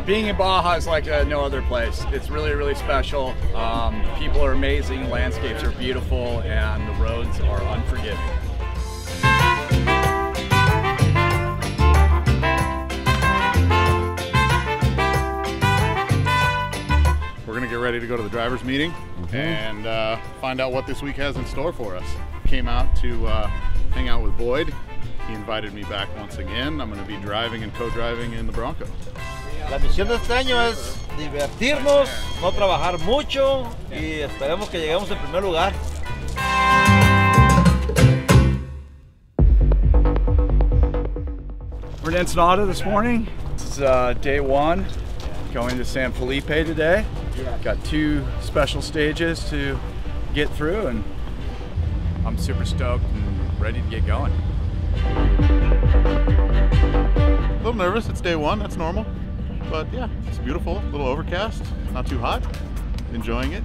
being in Baja is like no other place. It's really, really special. People are amazing, landscapes are beautiful, and the roads are unforgiving. We're gonna get ready to go to the driver's meeting and find out what this week has in store for us. Came out to hang out with Boyd. He invited me back once again. I'm gonna be driving and co-driving in the Bronco. La misión de este año es divertirnos, no trabajar mucho y esperemos que lleguemos en primer lugar. We're in Ensenada this morning. This is day one, going to San Felipe today. Got 2 special stages to get through, and I'm super stoked and ready to get going. A little nervous, it's day one, that's normal. But yeah, it's beautiful, a little overcast, not too hot, enjoying it.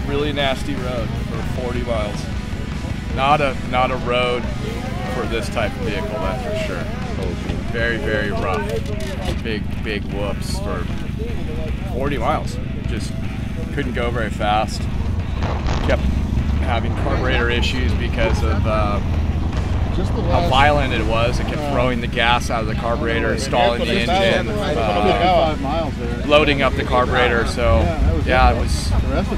Really nasty road for 40 miles. Not a road for this type of vehicle, that's for sure. Very, very rough. Big whoops for 40 miles. Just couldn't go very fast. Kept having carburetor issues because of how violent it was. It kept throwing the gas out of the carburetor, stalling the engine, loading up the carburetor. So yeah, it was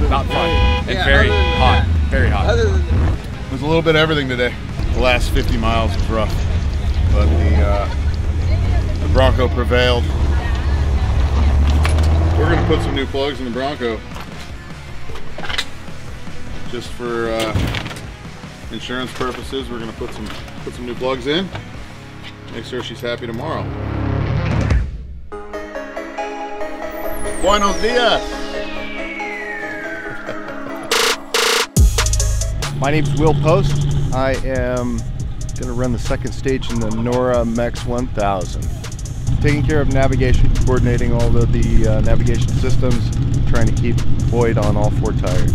not fun and very hot, very hot. It was a little bit of everything today. The last 50 miles was rough, but the Bronco prevailed. We're gonna put some new plugs in the Bronco, just for insurance purposes. We're gonna put some new plugs in. Make sure she's happy tomorrow. Buenos dias. My name's Will Post. I am gonna run the second stage in the NORRA Mex 1000. Taking care of navigation, coordinating all of the navigation systems, trying to keep Boyd on all 4 tires.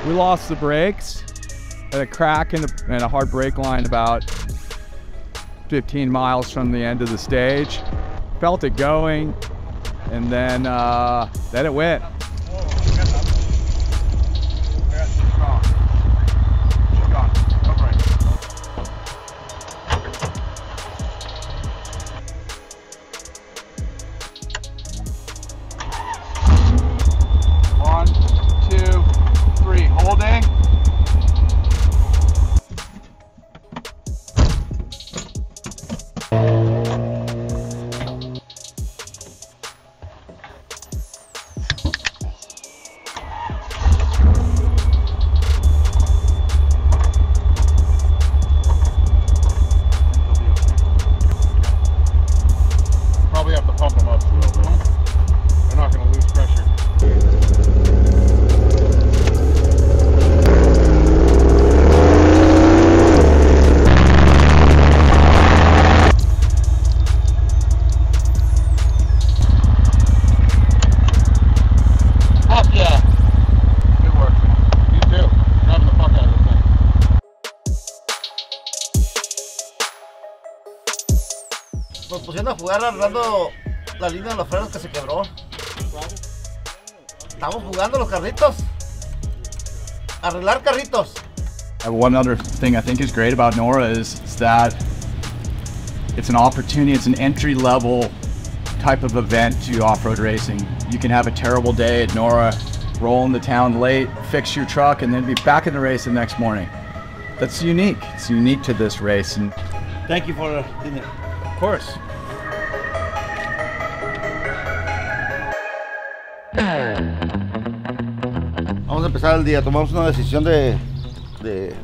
We lost the brakes at a crack in a hard brake line about 15 miles from the end of the stage. Felt it going, and then it went. Nos pusieron a jugar arreglando la línea de los frenos que se quebró. Estamos jugando los carritos. Arreglar carritos. One other thing I think is great about NORRA is that it's an opportunity, it's an entry-level type of event to off-road racing. You can have a terrible day at NORRA, roll into town late, fix your truck, and then be back in the race the next morning. That's unique. It's unique to this race. And thank you for the dinner. Of course. Vamos a empezar el día. Tomamos una decisión de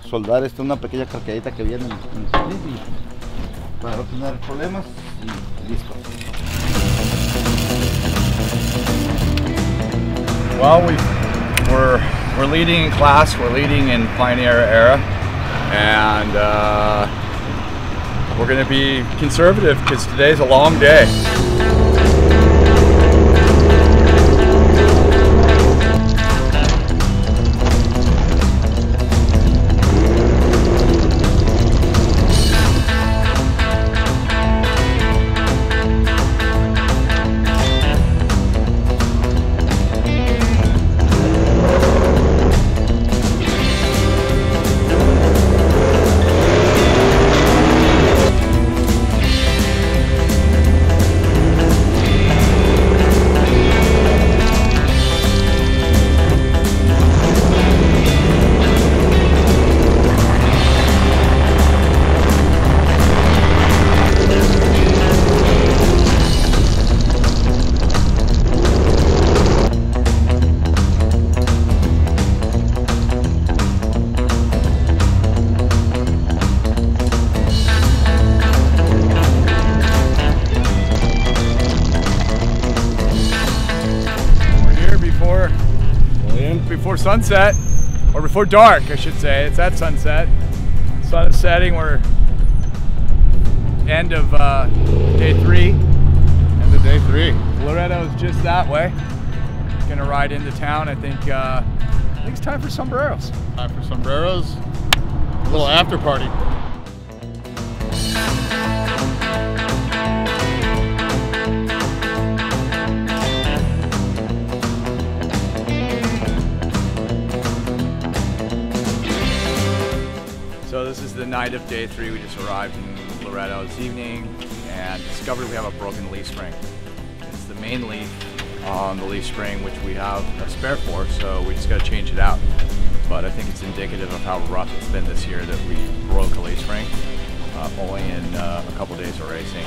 soldar una pequeña carcadita que viene en el carril para no tener problemas y listo. well, we're leading in class. We're leading in Pioneer era, and we're going to be conservative because today's a long day. Before sunset, or before dark, I should say. It's at sunset. Sun is setting. We're end of day 3. End of day 3. Loretto is just that way. Gonna ride into town. I think it's time for sombreros. Time for sombreros. A little after party. So this is the night of day 3. We just arrived in Loretto this evening and discovered we have a broken leaf spring. It's the main leaf on the leaf spring, which we have a spare for, so we just got to change it out. But I think it's indicative of how rough it's been this year that we broke a leaf spring only in a couple days of racing.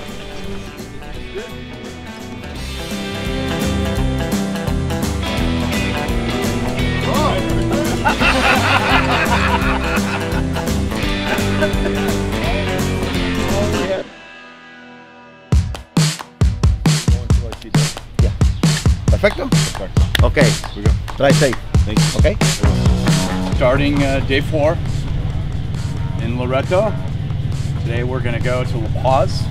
Yeah. Perfecto? Okay. We go. Drive safe. Thanks. Okay? Starting day 4 in Loretto. Today we're going to go to La Paz.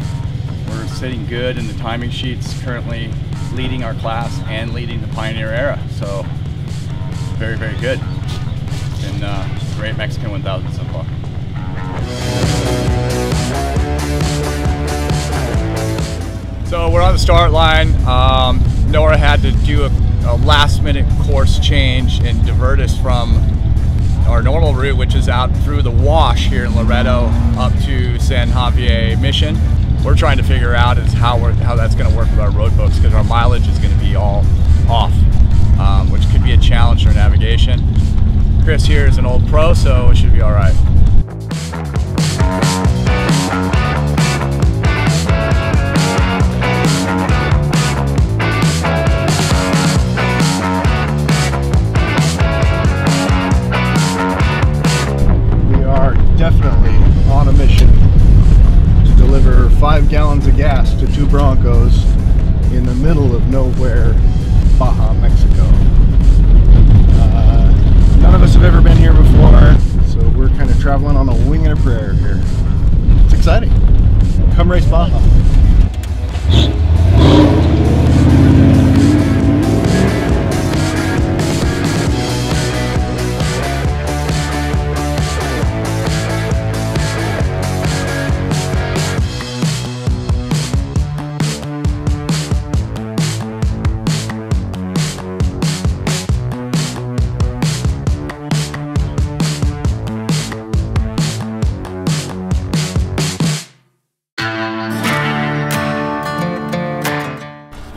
We're sitting good in the timing sheets, currently leading our class and leading the Pioneer era. So very, very good. It's been a great Mexican 1000 so far. So we're on the start line. NORRA had to do a last-minute course change and divert us from our normal route, which is out through the wash here in Loretto up to San Javier Mission. We're trying to figure out is how that's going to work with our road books, because our mileage is going to be all off, which could be a challenge for navigation. Chris here is an old pro, so it should be all right. Definitely on a mission to deliver 5 gallons of gas to 2 Broncos in the middle of nowhere, Baja, Mexico. None of us have ever been here before, so we're kind of traveling on a wing and a prayer here. It's exciting. Come race Baja.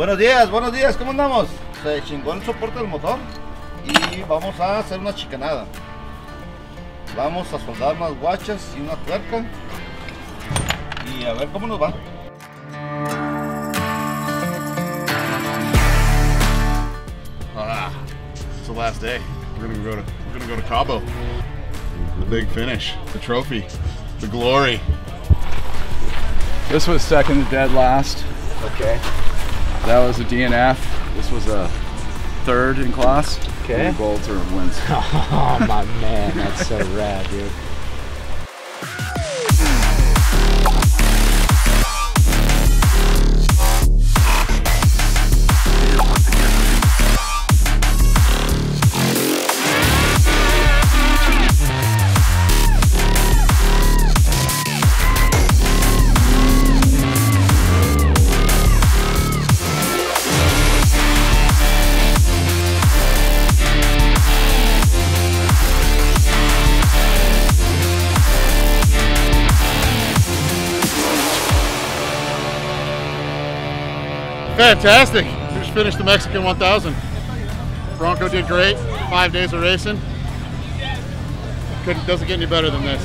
buenos días, ¿cómo andamos? Se chingó el soporte del motor y vamos a hacer una chicanada. Vamos a soldar unas guachas y una tuerca y a ver cómo nos va. It's the last day. We're gonna go to Cabo. The big finish, the trophy, the glory. This was second to dead last. Okay. That was a DNF. This was a third in class. Okay. The gold or wins. Oh my man, that's so rad, dude. Fantastic. We just finished the Mexican 1000. Bronco did great. 5 days of racing. Doesn't get any better than this.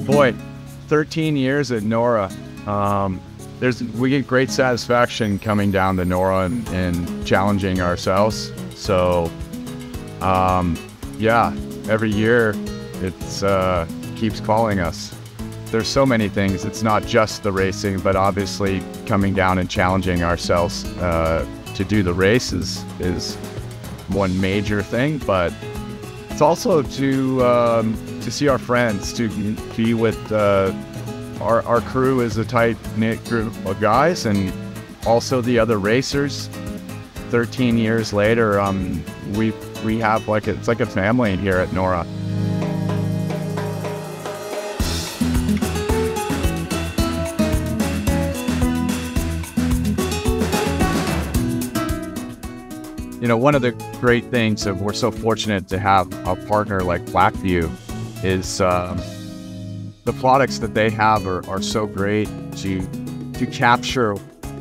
Boy, 13 years at NORRA. We get great satisfaction coming down to NORRA and challenging ourselves. So, yeah, every year it's keeps calling us. There's so many things. It's not just the racing, but obviously coming down and challenging ourselves to do the races is one major thing. But it's also to see our friends, to be with our crew is a tight-knit group of guys, and also the other racers. 13 years later, we have it's like a family here at NORRA. You know, one of the great things that we're so fortunate to have a partner like BlackVue is the products that they have are so great to capture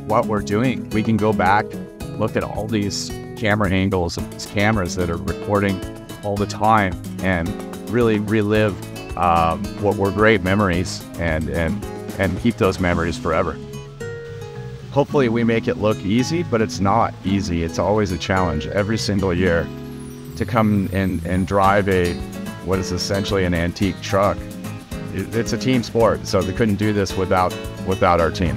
what we're doing. We can go back, look at all these camera angles of these cameras that are recording all the time and really relive what were great memories and keep those memories forever. Hopefully we make it look easy, but it's not easy. It's always a challenge every single year to come and drive what is essentially an antique truck. It's a team sport, so they couldn't do this without our team.